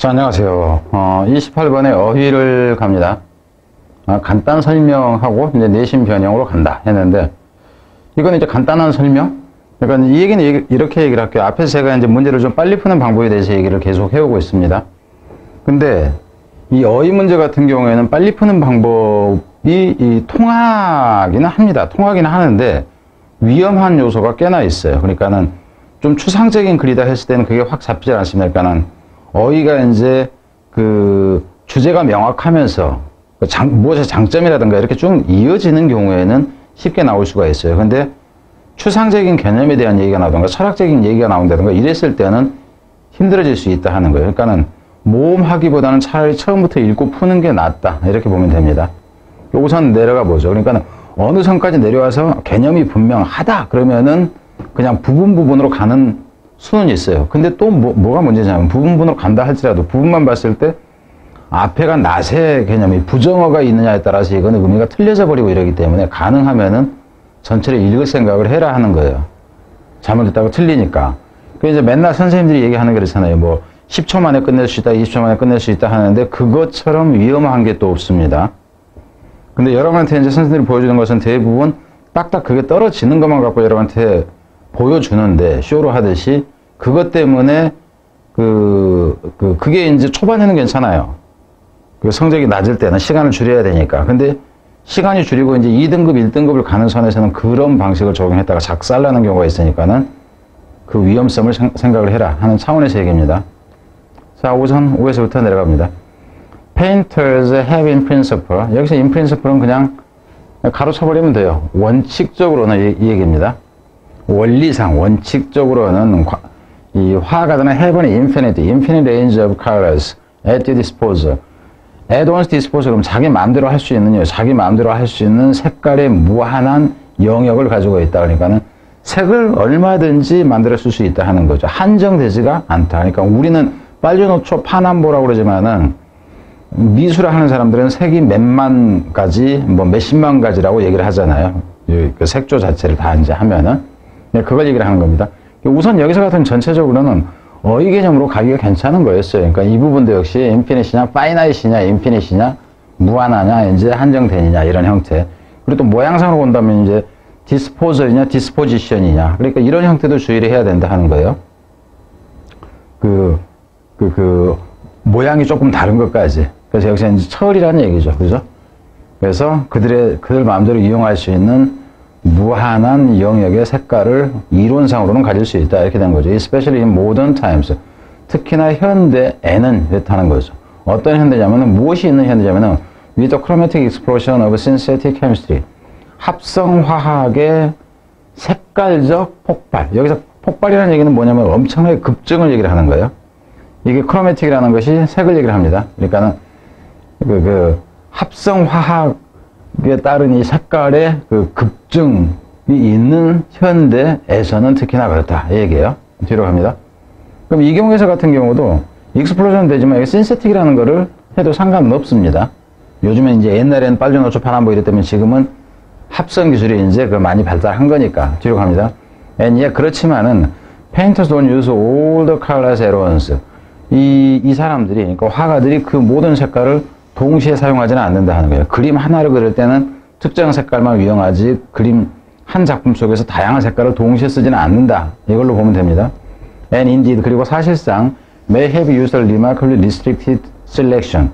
자, 안녕하세요. 28번에 어휘를 갑니다. 간단 설명하고 이제 내심 변형으로 간다 했는데, 이건 이제 간단한 설명? 그러니까 이 얘기는 이렇게 얘기를 할게요. 앞에서 제가 이제 문제를 좀 빨리 푸는 방법에 대해서 얘기를 계속 해오고 있습니다. 근데 이 어휘 문제 같은 경우에는 빨리 푸는 방법이 통하기는 합니다. 통하기는 하는데 위험한 요소가 꽤나 있어요. 그러니까는 좀 추상적인 글이다 했을 때는 그게 확 잡히지 않습니다. 그러니까는 어휘가 이제 그 주제가 명확하면서 무엇의 장점이라든가 이렇게 쭉 이어지는 경우에는 쉽게 나올 수가 있어요. 근데 추상적인 개념에 대한 얘기가 나오던가 철학적인 얘기가 나온다든가 이랬을 때는 힘들어질 수 있다 하는 거예요. 그러니까는 모험하기보다는 차라리 처음부터 읽고 푸는 게 낫다 이렇게 보면 됩니다. 우선 내려가 보죠. 그러니까 어느 선까지 내려와서 개념이 분명하다 그러면은 그냥 부분으로 가는 수는 있어요. 근데 또 뭐가 문제냐면 부분으로 간다 할지라도 부분만 봤을 때 앞에가 낫의 개념이 부정어가 있느냐에 따라서 이거는 의미가 틀려져 버리고 이러기 때문에 가능하면은 전체를 읽을 생각을 해라 하는 거예요. 잘못했다고 틀리니까. 그 이제 맨날 선생님들이 얘기하는 게 그렇잖아요. 뭐 10초 만에 끝낼 수 있다, 20초 만에 끝낼 수 있다 하는데 그것처럼 위험한 게 또 없습니다. 근데 여러분한테 이제 선생님들이 보여주는 것은 대부분 딱딱 그게 떨어지는 것만 갖고 여러분한테 보여주는데 쇼로 하듯이 그것 때문에 그게 이제 초반에는 괜찮아요. 그 성적이 낮을 때는 시간을 줄여야 되니까. 근데 시간이 줄이고 이제 2등급, 1등급을 가는 선에서는 그런 방식을 적용했다가 작살나는 경우가 있으니까는 그 위험성을 생각을 해라 하는 차원에서 얘기입니다. 자, 우선 5에서부터 내려갑니다. Painters have in principle. 여기서 in principle은 그냥 가로쳐버리면 돼요. 원칙적으로는 이 얘기입니다. 원리상, 원칙적으로는 이 화가들은 have an infinite range of colors at your disposal. at one's disposal, 그럼 자기 마음대로 할 수 있는, 자기 마음대로 할 수 있는 색깔의 무한한 영역을 가지고 있다. 그러니까는 색을 얼마든지 만들어 쓸 수 있다 하는 거죠. 한정되지가 않다. 그러니까 우리는 빨주노초 파남보라고 그러지만은 미술을 하는 사람들은 색이 몇만 가지, 뭐 몇십만 가지라고 얘기를 하잖아요. 그 색조 자체를 다 이제 하면은. 그걸 얘기를 하는 겁니다. 우선 여기서 같은 전체적으로는 어휘 개념으로 가기가 괜찮은 거였어요. 그러니까 이 부분도 역시 인피니시냐, 파이나이시냐, 인피니시냐, 무한하냐, 이제 한정되느냐, 이런 형태. 그리고 또 모양상으로 본다면 이제 디스포저이냐, 디스포지션이냐. 그러니까 이런 형태도 주의를 해야 된다 하는 거예요. 모양이 조금 다른 것까지. 그래서 여기서 이제 철이라는 얘기죠. 그죠? 그래서 그들 마음대로 이용할 수 있는 무한한 영역의 색깔을 이론상으로는 가질 수 있다. 이렇게 된 거죠. Especially in modern times. 특히나 현대에는 이렇다는 거죠. 어떤 현대냐면은, 무엇이 있는 현대냐면은, with the chromatic explosion of synthetic chemistry. 합성화학의 색깔적 폭발. 여기서 폭발이라는 얘기는 뭐냐면 엄청나게 급증을 얘기를 하는 거예요. 이게 크로매틱이라는 것이 색을 얘기를 합니다. 그러니까는, 합성화학 에 따른 이 색깔의 급증이 있는 현대에서는 특히나 그렇다. 이 얘기예요. 뒤로 갑니다. 그럼 이 경우에서 같은 경우도 익스플로전 되지만 여기 신세틱이라는 거를 해도 상관은 없습니다. 요즘에 이제 옛날에는 빨주노초 파남보 이랬다면 지금은 합성 기술이 이제 많이 발달한 거니까. 뒤로 갑니다. 예, 그렇지만은 painters don't use all the colors at once. 이 사람들이, 그러니까 화가들이 그 모든 색깔을 동시에 사용하지는 않는다 하는 거예요. 그림 하나를 그릴 때는 특정 색깔만 이용하지 그림 한 작품 속에서 다양한 색깔을 동시에 쓰지는 않는다. 이걸로 보면 됩니다. And indeed, 그리고 사실상 may have used a remarkably restricted selection.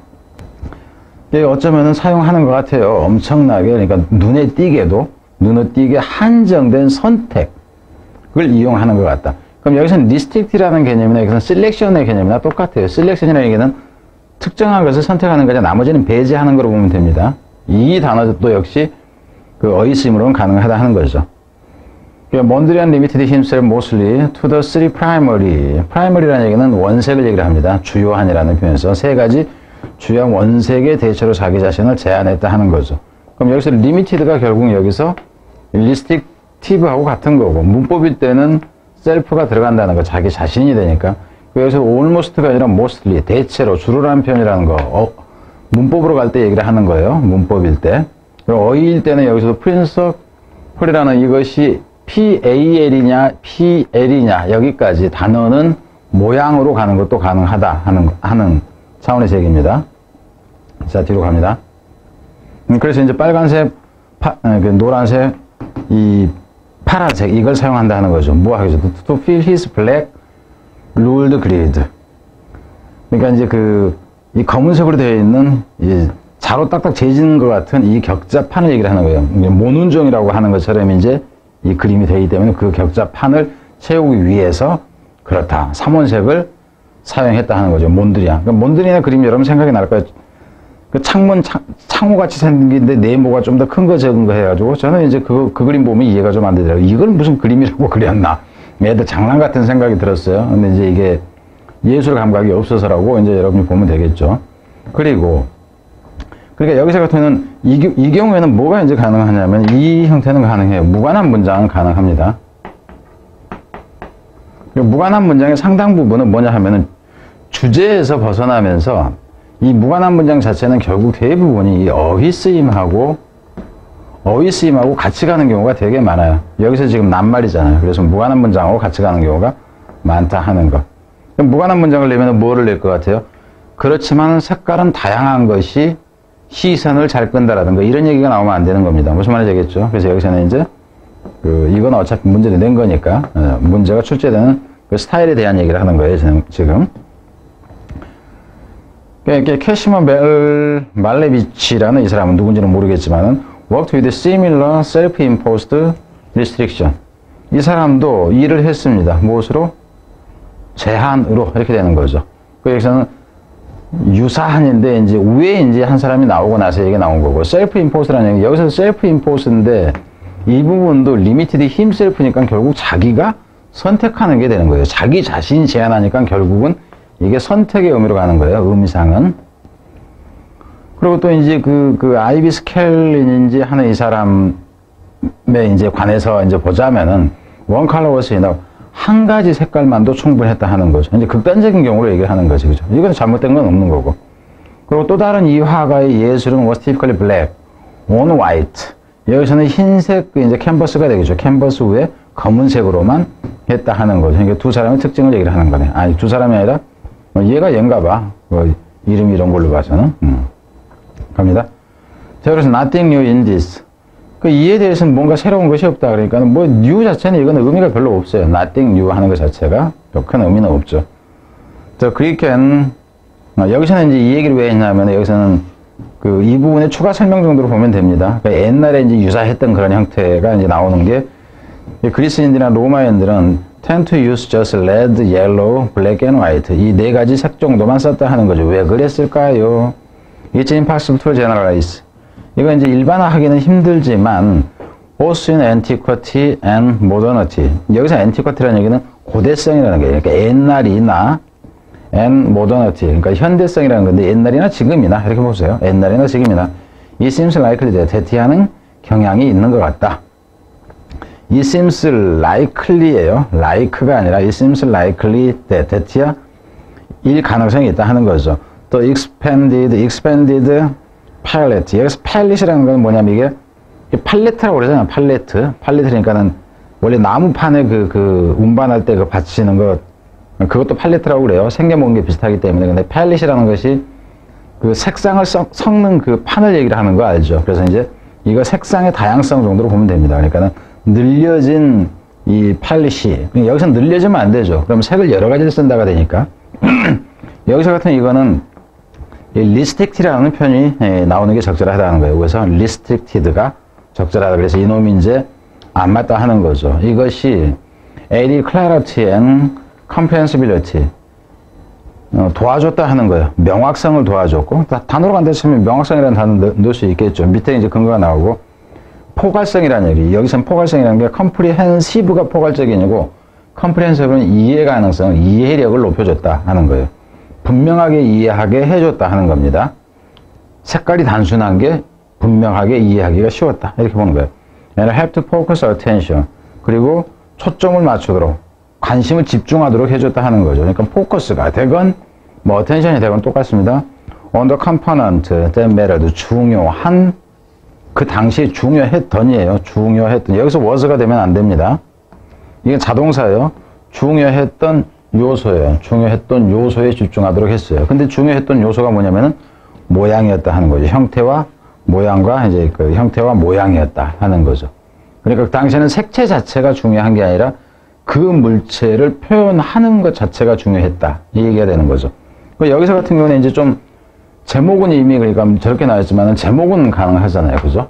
어쩌면은 사용하는 것 같아요. 엄청나게, 그러니까 눈에 띄게 한정된 선택을 이용하는 것 같다. 그럼 여기서는 restricted라는 개념이나 여기서는 selection의 개념이나 똑같아요. selection이라는 얘기는 특정한 것을 선택하는 거죠. 나머지는 배제하는 거로 보면 됩니다. 이 단어도 역시 그 어휘 쓰임으로는 가능하다 하는 거죠. Mondrian limited himself mostly to the three primary. primary라는 얘기는 원색을 얘기를 합니다. 주요한이라는 표현에서 세 가지 주요한 원색의 대체로 자기 자신을 제한했다 하는 거죠. 그럼 여기서 limited가 결국 여기서 restrictive하고 같은 거고, 문법일 때는 self가 들어간다는 거, 자기 자신이 되니까. 여기서 almost가 아니라 mostly, 대체로, 주로라는 표현이라는 거, 문법으로 갈 때 얘기를 하는 거예요. 문법일 때. 그리고 어휘일 때는 여기서도 principle이라는 이것이 PAL이냐, PL이냐, 여기까지 단어는 모양으로 가는 것도 가능하다 하는 차원에서 얘기입니다. 자, 뒤로 갑니다. 그래서 이제 빨간색, 노란색, 이 파란색, 이걸 사용한다 하는 거죠. 뭐 하겠죠? To fill his black ruled grid. 그러니까 이제 이 검은색으로 되어 있는, 이 자로 딱딱 재진 것 같은 이 격자판을 얘기를 하는 거예요. 모눈종이라고 하는 것처럼 이제 이 그림이 되기 때문에 그 격자판을 채우기 위해서 그렇다. 삼원색을 사용했다 하는 거죠. 몬드리안. 그러니까 몬드리안 그림 여러분 생각이 날 거예요. 그 창호같이 생긴데 네모가 좀 더 큰 거 적은 거 해가지고 저는 이제 그 그림 보면 이해가 좀 안 되더라고요. 이걸 무슨 그림이라고 그렸나. 애들 장난 같은 생각이 들었어요. 근데 이제 이게 예술 감각이 없어서라고 이제 여러분이 보면 되겠죠. 그리고 그러니까 여기서 같은 이 경우에는 뭐가 이제 가능하냐면 이 형태는 가능해요. 무관한 문장은 가능합니다. 무관한 문장의 상당 부분은 뭐냐 하면은 주제에서 벗어나면서 이 무관한 문장 자체는 결국 대부분이 이 어휘 쓰임하고 같이 가는 경우가 되게 많아요. 여기서 지금 낱말이잖아요. 그래서 무관한 문장하고 같이 가는 경우가 많다 하는 것. 무관한 문장을 내면 뭐를 낼 것 같아요? 그렇지만 색깔은 다양한 것이 시선을 잘 끈다라든가 이런 얘기가 나오면 안 되는 겁니다. 무슨 말인지 알겠죠? 그래서 여기서는 이제 이건 어차피 문제를 낸 거니까 문제가 출제되는 그 스타일에 대한 얘기를 하는 거예요. 지금. 캐시머 말레비치라는 이 사람은 누군지는 모르겠지만은 worked with similar self-imposed restriction. 이 사람도 일을 했습니다. 무엇으로? 제한으로 이렇게 되는 거죠. 여기서는 유사한인데 이제 위에 이제 한 사람이 나오고 나서 얘기가 나온 거고 self-imposed라는 얘기 여기서 self-imposed인데 이 부분도 limited himself니까 결국 자기가 선택하는 게 되는 거예요. 자기 자신이 제한하니까 결국은 이게 선택의 의미로 가는 거예요. 의미상은. 그리고 또 이제 아이비스 켈린인지 하는 이 사람에 이제 관해서 이제 보자면은 one color was enough. 한 가지 색깔만도 충분했다 하는 거죠. 이제 극단적인 경우로 얘기를 하는 거죠. 그죠? 이건 잘못된 건 없는 거고. 그리고 또 다른 이 화가의 예술은 was typically black on white. 여기서는 흰색 이제 캔버스가 되겠죠. 캔버스 위에 검은색으로만 했다 하는 거죠. 그러니까 두 사람의 특징을 얘기를 하는 거네. 아니, 두 사람이 아니라 얘가 얘인가 봐. 이름이 이런 걸로 봐서는. 갑니다. 자, 그래서 nothing new in this. 이에 대해서는 뭔가 새로운 것이 없다. 그러니까 new 자체는 이거는 의미가 별로 없어요. nothing new 하는 것 자체가 큰 의미는 없죠. 자, 그리켄 여기서는 이제 이 얘기를 왜 했냐면 여기서는 이 부분의 추가 설명 정도로 보면 됩니다. 그러니까 옛날에 이제 유사했던 그런 형태가 이제 나오는 게 그리스인들이나 로마인들은 tend to use just red, yellow, black and white 이 네 가지 색 정도만 썼다 하는 거죠. 왜 그랬을까요? It's impossible to generalize. 이거 이제 일반화하기는 힘들지만 both in antiquity and modernity. 여기서 antiquity라는 얘기는 고대성이라는 거예요. 그러니까 옛날이나 and modernity. 그러니까 현대성이라는 건데 옛날이나 지금이나 이렇게 보세요. 옛날이나 지금이나. It seems likely that 대티하는 경향이 있는 것 같다. It seems likely예요. like가 아니라 it seems likely that 대티야 일 가능성이 있다 하는 거죠. 또 expanded palette. 여기서 팔렛이라는 건 뭐냐면 이게 팔레트라고 그러잖아요. 팔레트니까는 원래 나무판에 운반할 때 받치는 것 그것도 팔레트라고 그래요. 생겨먹은 게 비슷하기 때문에. 근데 팔렛이라는 것이 색상을 섞는 판을 얘기를 하는 거 알죠? 그래서 이제 이거 색상의 다양성 정도로 보면 됩니다. 그러니까는 늘려진 이 팔렛이 여기서 늘려지면 안 되죠. 그럼 색을 여러 가지를 쓴다가 되니까 여기서 같은 이거는 restricted라는 표현이 나오는 게 적절하다는 거예요. 그래서 restricted가 적절하다. 그래서 이놈이 이제 안 맞다 하는 거죠. 이것이 aid clarity and comprehensibility 도와줬다 하는 거예요. 명확성을 도와줬고 단어로 간다면 명확성이라는 단어 넣을 수 있겠죠. 밑에 이제 근거가 나오고 포괄성이라는 얘기. 여기서는 포괄성이라는 게 comprehensive가 포괄적이고 comprehensive는 이해 가능성, 이해력을 높여줬다 하는 거예요. 분명하게 이해하게 해줬다 하는 겁니다. 색깔이 단순한 게 분명하게 이해하기가 쉬웠다. 이렇게 보는 거예요. And help to focus attention. 그리고 초점을 맞추도록, 관심을 집중하도록 해줬다 하는 거죠. 그러니까 포커스가 되건, attention이 되건 똑같습니다. On the component that mattered. 중요한, 그 당시에 중요했던이에요. 중요했던. 여기서 was가 되면 안 됩니다. 이게 자동사예요. 중요했던 요소예요. 중요했던 요소에 집중하도록 했어요. 근데 중요했던 요소가 뭐냐면은 모양이었다 하는 거죠. 형태와 모양과 이제 그 형태와 모양이었다 하는 거죠. 그러니까 당시에는 색채 자체가 중요한 게 아니라 그 물체를 표현하는 것 자체가 중요했다. 이 얘기가 되는 거죠. 여기서 같은 경우는 이제 좀 제목은 이미 그러니까 저렇게 나왔지만 제목은 가능하잖아요. 그죠?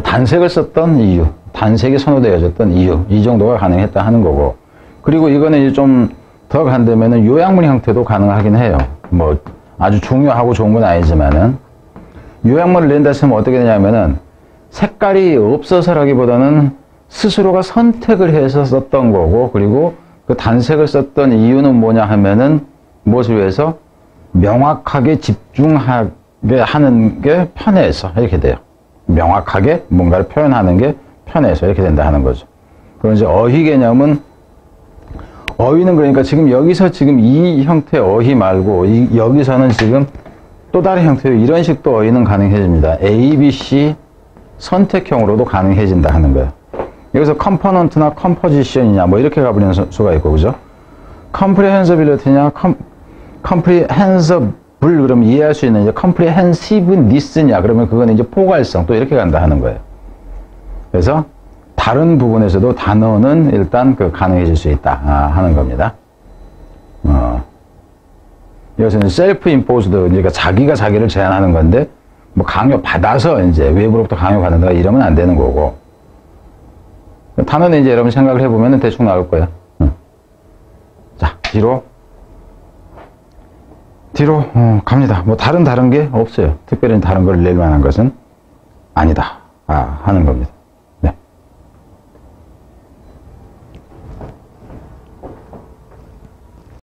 단색을 썼던 이유, 단색이 선호되어졌던 이유, 이 정도가 가능했다 하는 거고. 그리고 이거는 이제 좀 더 간다면은 요약문 형태도 가능하긴 해요. 뭐 아주 중요하고 좋은 건 아니지만은 요약문을 낸다 했으면 어떻게 되냐면은 색깔이 없어서라기보다는 스스로가 선택을 해서 썼던 거고, 그리고 그 단색을 썼던 이유는 뭐냐 하면은 무엇을 위해서 명확하게 집중하게 하는 게 편해서 이렇게 돼요. 명확하게 뭔가를 표현하는 게 편해서 이렇게 된다 하는 거죠. 그럼 이제 어휘 개념은 어휘는 그러니까 지금 여기서 지금 이 형태의 어휘 말고 여기서는 지금 또 다른 형태로 이런 식도 어휘는 가능해집니다. A, B, C 선택형으로도 가능해진다 하는 거예요. 여기서 컴포넌트나 컴포지션이냐 뭐 이렇게 가버리는 수가 있고, 그죠? 컴프리헨서빌리티냐 컴프리헨서블 그러면 이해할 수 있는 이제 컴프리헨시브니스냐 그러면 그거는 이제 포괄성 또 이렇게 간다 하는 거예요. 그래서 다른 부분에서도 단어는 일단 그 가능해질 수 있다 하는 겁니다. 이것은 셀프 임포즈드, 그러니까 자기가 자기를 제한하는 건데 뭐 강요 받아서 이제 외부로부터 강요 받는다 이러면 안 되는 거고. 단어는 이제 여러분 생각을 해보면 대충 나올 거예요. 자, 뒤로 갑니다. 뭐 다른 게 없어요. 특별히 다른 걸 낼 만한 것은 아니다 하는 겁니다.